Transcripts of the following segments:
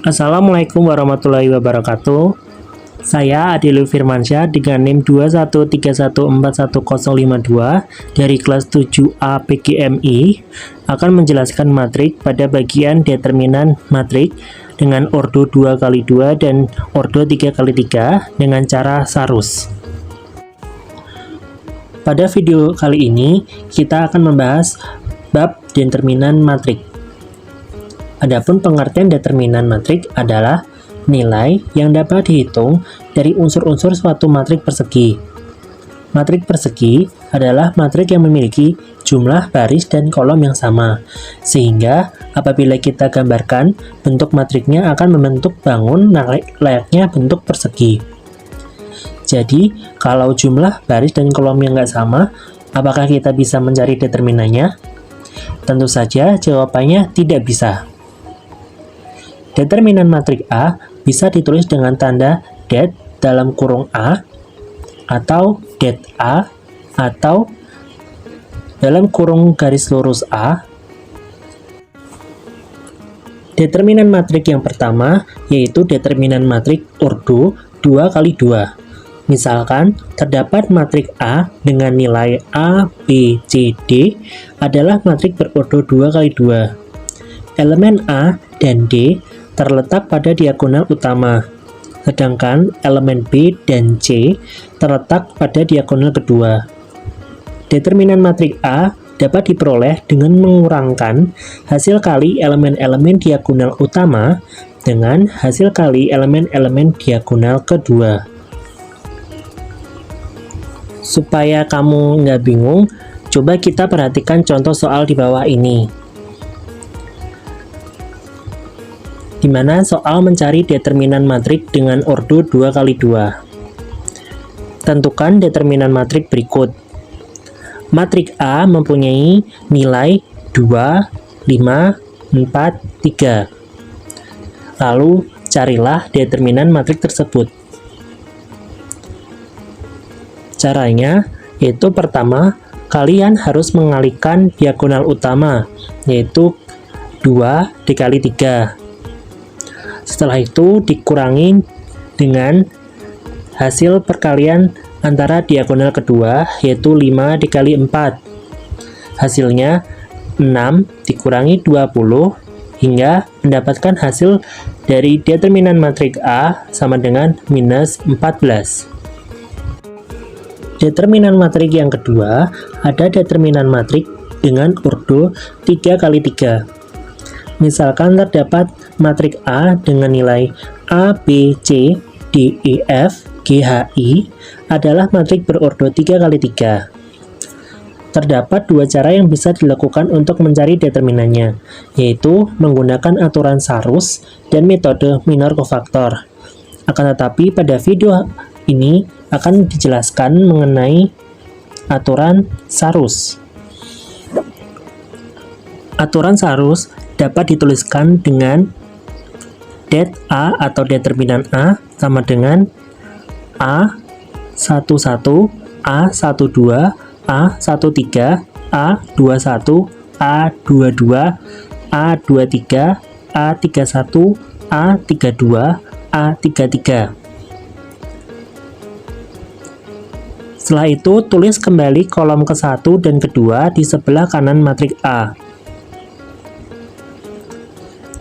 Assalamualaikum warahmatullahi wabarakatuh. Saya Adil Firmansyah dengan NIM 213141052 dari kelas 7A PGMI akan menjelaskan matrik pada bagian determinan matrik dengan ordo 2x2 dan ordo 3x3 dengan cara sarus. Pada video kali ini kita akan membahas bab determinan matrik. Adapun pengertian determinan matrik adalah nilai yang dapat dihitung dari unsur-unsur suatu matrik persegi. Matrik persegi adalah matrik yang memiliki jumlah baris dan kolom yang sama, sehingga apabila kita gambarkan, bentuk matriknya akan membentuk bangun layaknya bentuk persegi. Jadi, kalau jumlah baris dan kolomnya nggak sama, apakah kita bisa mencari determinannya? Tentu saja jawabannya tidak bisa. Determinan matrik A bisa ditulis dengan tanda det dalam kurung A, atau det A, atau dalam kurung garis lurus A. Determinan matrik yang pertama yaitu determinan matrik ordo 2x2. Misalkan, terdapat matrik A dengan nilai A, B, C, D adalah matrik berordo 2x2. Elemen A dan D terletak pada diagonal utama, sedangkan elemen B dan C terletak pada diagonal kedua. Determinan matrik A dapat diperoleh dengan mengurangkan hasil kali elemen-elemen diagonal utama dengan hasil kali elemen-elemen diagonal kedua. Supaya kamu nggak bingung, coba kita perhatikan contoh soal di bawah ini, di mana soal mencari determinan matrik dengan ordo 2x2. Tentukan determinan matrik berikut. Matrik A mempunyai nilai 2, 5, 4, 3. Lalu, carilah determinan matrik tersebut. Caranya, yaitu pertama, kalian harus mengalihkan diagonal utama, yaitu 2 dikali 3. Setelah itu dikurangi dengan hasil perkalian antara diagonal kedua, yaitu 5 dikali 4. Hasilnya 6 dikurangi 20 hingga mendapatkan hasil dari determinan matrik A sama dengan minus 14. Determinan matrik yang kedua ada determinan matrik dengan ordo 3x3. Misalkan terdapat matrik A dengan nilai A, B, C, D, E, F, G, H, I adalah matrik berordo 3x3. Terdapat dua cara yang bisa dilakukan untuk mencari determinannya, yaitu menggunakan aturan sarus dan metode minor kofaktor. Akan tetapi pada video ini akan dijelaskan mengenai aturan sarus. Aturan sarus dapat dituliskan dengan det A atau determinan A sama dengan A11, A12, A13, A21, A22, A23, A31, A32, A33. Setelah itu, tulis kembali kolom ke-1 dan kedua di sebelah kanan matrik A.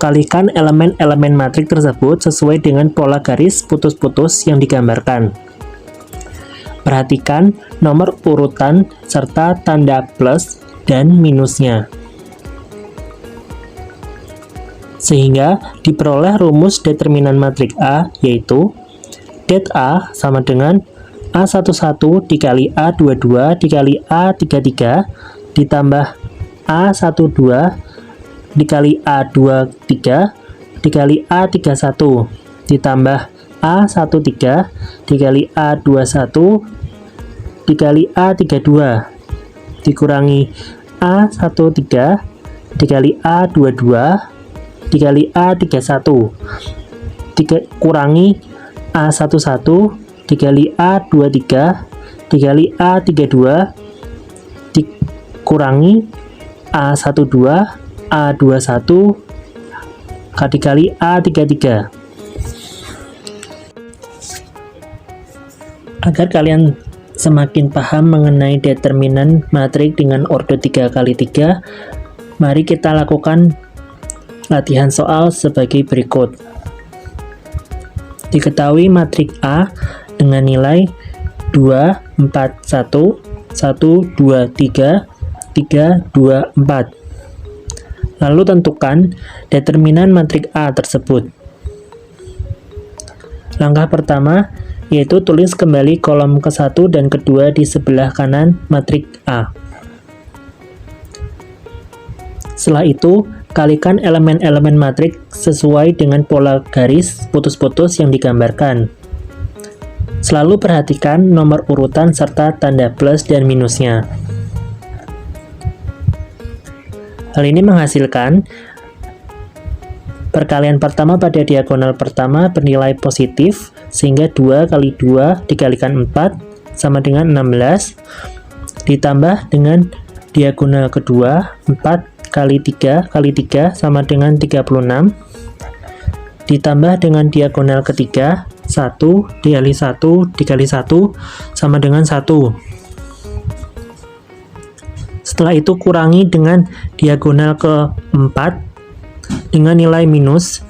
Kalikan elemen-elemen matrik tersebut sesuai dengan pola garis putus-putus yang digambarkan. Perhatikan nomor urutan serta tanda plus dan minusnya, sehingga diperoleh rumus determinan matrik A, yaitu det A sama dengan A11 dikali A22 dikali A33 ditambah A12 dikali A23 dikali A31 ditambah A13 dikali A21 dikali A32 dikurangi A13 dikali A22 dikali A31 dikurangi A11 dikali A23 dikali A32 dikurangi A12 A21 dikali A33. Agar kalian semakin paham mengenai determinan matrik dengan ordo 3x3, mari kita lakukan latihan soal sebagai berikut. Diketahui matrik A dengan nilai 2, 4, 1, 1, 2, 3, 3, 2, 4. Lalu tentukan determinan matrik A tersebut. Langkah pertama yaitu tulis kembali kolom ke-1 dan kedua di sebelah kanan matrik A. Setelah itu, kalikan elemen-elemen matrik sesuai dengan pola garis putus-putus yang digambarkan. Selalu perhatikan nomor urutan serta tanda plus dan minusnya. Hal ini menghasilkan perkalian pertama pada diagonal pertama bernilai positif, sehingga 2 kali 2 dikalikan 4 sama dengan 16, ditambah dengan diagonal kedua 4 kali 3 kali 3 sama dengan 36, ditambah dengan diagonal ketiga 1 dikali 1 dikali 1 sama dengan 1. Setelah itu kurangi dengan diagonal keempat dengan nilai minus,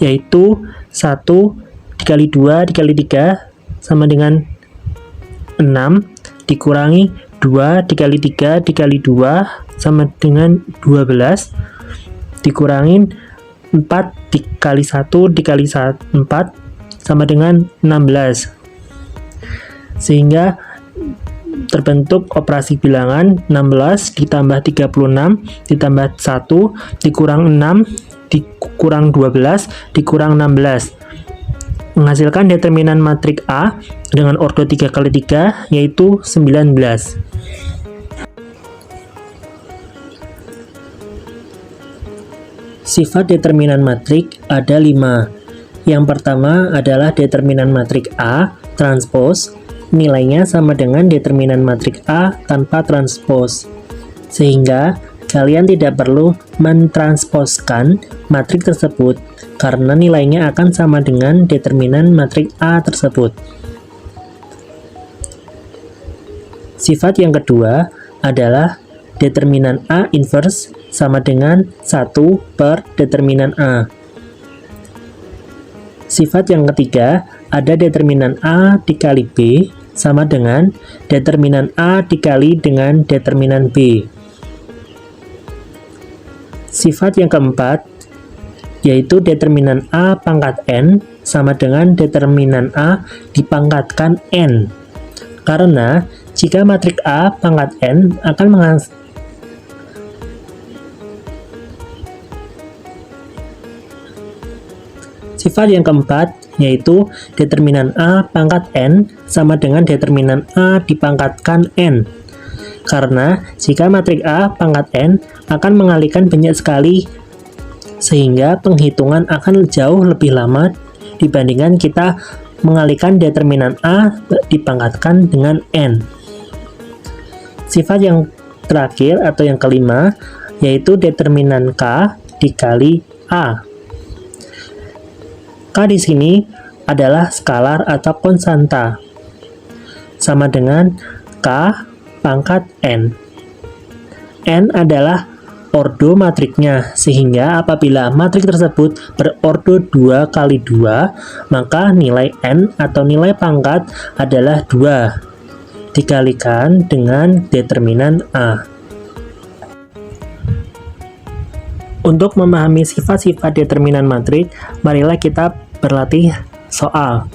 yaitu 1 dikali 2 dikali 3 sama dengan 6, dikurangi 2 dikali 3 dikali 2 sama dengan 12, dikurangin 4 dikali 1 dikali 4 sama dengan 16, sehingga terbentuk operasi bilangan 16 ditambah 36 ditambah 1 dikurang 6 dikurang 12 dikurang 16, menghasilkan determinan matrik A dengan ordo 3x3 yaitu 19. Sifat determinan matrik ada 5. Yang pertama adalah determinan matrik A transpose, nilainya sama dengan determinan matrik A tanpa transpose, sehingga kalian tidak perlu mentransposkan matrik tersebut karena nilainya akan sama dengan determinan matrik A tersebut. Sifat yang kedua adalah determinan A inverse sama dengan 1 per determinan A. Sifat yang ketiga ada determinan A dikali B sama dengan determinan A dikali dengan determinan B. Sifat yang keempat yaitu determinan A pangkat N sama dengan determinan A dipangkatkan N. Karena jika matrik A pangkat N akan menghasilkan sifat yang keempat yaitu determinan A pangkat N sama dengan determinan A dipangkatkan N. Karena jika matrik A pangkat N akan mengalihkan banyak sekali, sehingga penghitungan akan jauh lebih lama dibandingkan kita mengalihkan determinan A dipangkatkan dengan N. Sifat yang terakhir atau yang kelima yaitu determinan K dikali A. K di sini adalah skalar atau konstanta, sama dengan K pangkat N. N adalah ordo matriknya, sehingga apabila matrik tersebut berordo 2 kali 2, maka nilai N atau nilai pangkat adalah 2, dikalikan dengan determinan A. Untuk memahami sifat-sifat determinan matrik, marilah kita berlatih soal.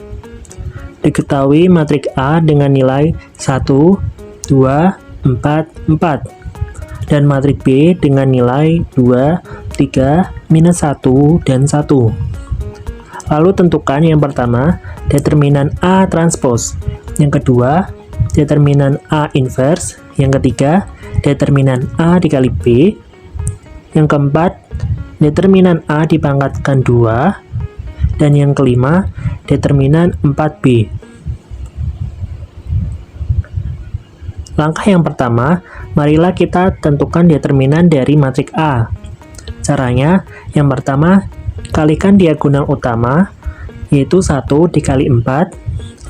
Diketahui matrik A dengan nilai 1, 2, 4, 4, dan matrik B dengan nilai 2, 3, minus 1, dan 1. Lalu tentukan yang pertama, determinan A transpose. Yang kedua, determinan A inverse. Yang ketiga, determinan A dikali B. Yang keempat, determinan A dipangkatkan 2. Dan yang kelima, determinan 4B. Langkah yang pertama, marilah kita tentukan determinan dari matrik A. Caranya, yang pertama, kalikan diagonal utama, yaitu 1 dikali 4,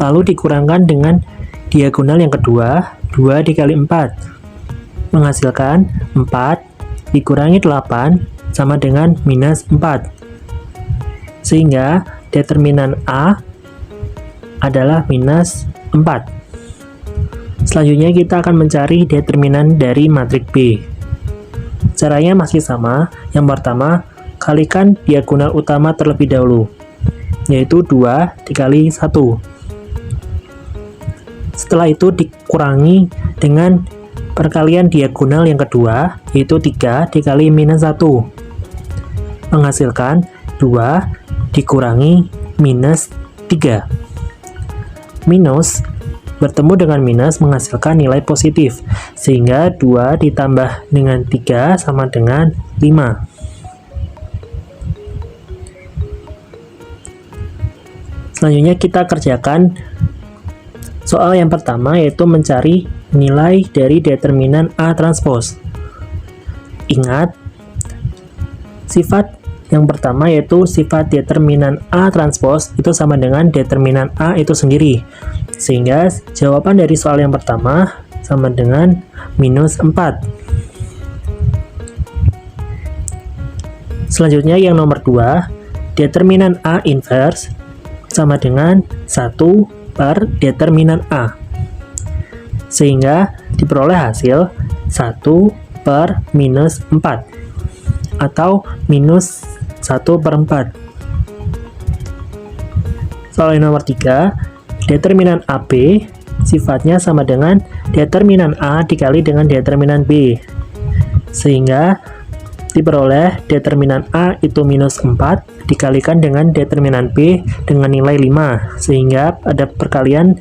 lalu dikurangkan dengan diagonal yang kedua, 2 dikali 4, menghasilkan 4 dikurangi 8 sama dengan minus 4. Sehingga determinan A adalah minus 4. Selanjutnya kita akan mencari determinan dari matriks B. Caranya masih sama. Yang pertama, kalikan diagonal utama terlebih dahulu, yaitu 2 dikali 1. Setelah itu dikurangi dengan perkalian diagonal yang kedua, yaitu 3 dikali minus 1, menghasilkan 2 dikurangi minus 3. Minus bertemu dengan minus menghasilkan nilai positif, sehingga 2 ditambah dengan 3 sama dengan 5. Selanjutnya kita kerjakan soal yang pertama, yaitu mencari nilai dari determinan A transpose. Ingat, sifat yang pertama yaitu sifat determinan A transpose itu sama dengan determinan A itu sendiri. Sehingga jawaban dari soal yang pertama sama dengan minus 4. Selanjutnya yang nomor 2, determinan A inverse sama dengan 1 per determinan A. Sehingga diperoleh hasil 1 per minus 4 atau minus 1 per 4. Soal yang nomor 3, determinan AB sifatnya sama dengan determinan A dikali dengan determinan B. Sehingga diperoleh determinan A itu minus 4 dikalikan dengan determinan B dengan nilai 5. Sehingga ada perkalian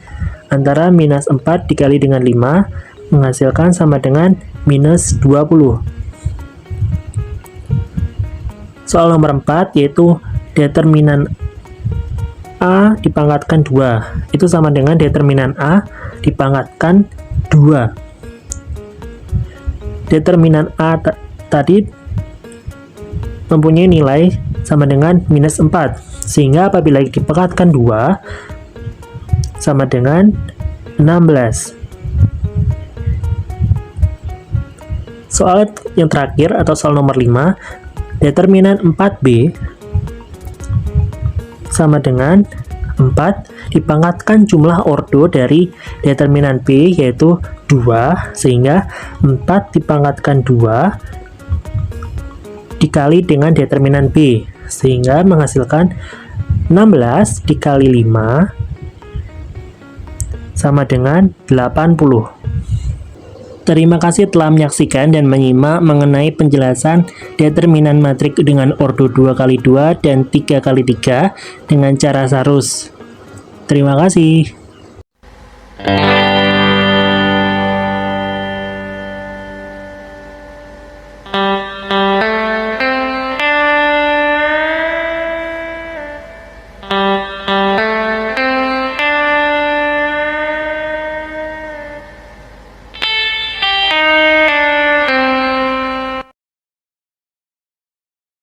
antara minus 4 dikali dengan 5 menghasilkan sama dengan minus 20. Soal nomor 4 yaitu determinan A dipangkatkan 2. Itu sama dengan determinan A dipangkatkan 2. Determinan A tadi mempunyai nilai sama dengan minus 4. Sehingga apabila dipangkatkan 2 sama dengan 16. Soal yang terakhir atau soal nomor 5, determinan 4B sama dengan 4 dipangkatkan jumlah ordo dari determinan B yaitu 2, sehingga 4 dipangkatkan 2 dikali dengan determinan B, sehingga menghasilkan 16 dikali 5 sama dengan 80. Terima kasih telah menyaksikan dan menyimak mengenai penjelasan determinan matriks dengan ordo 2x2 dan 3x3 dengan cara Sarus. Terima kasih.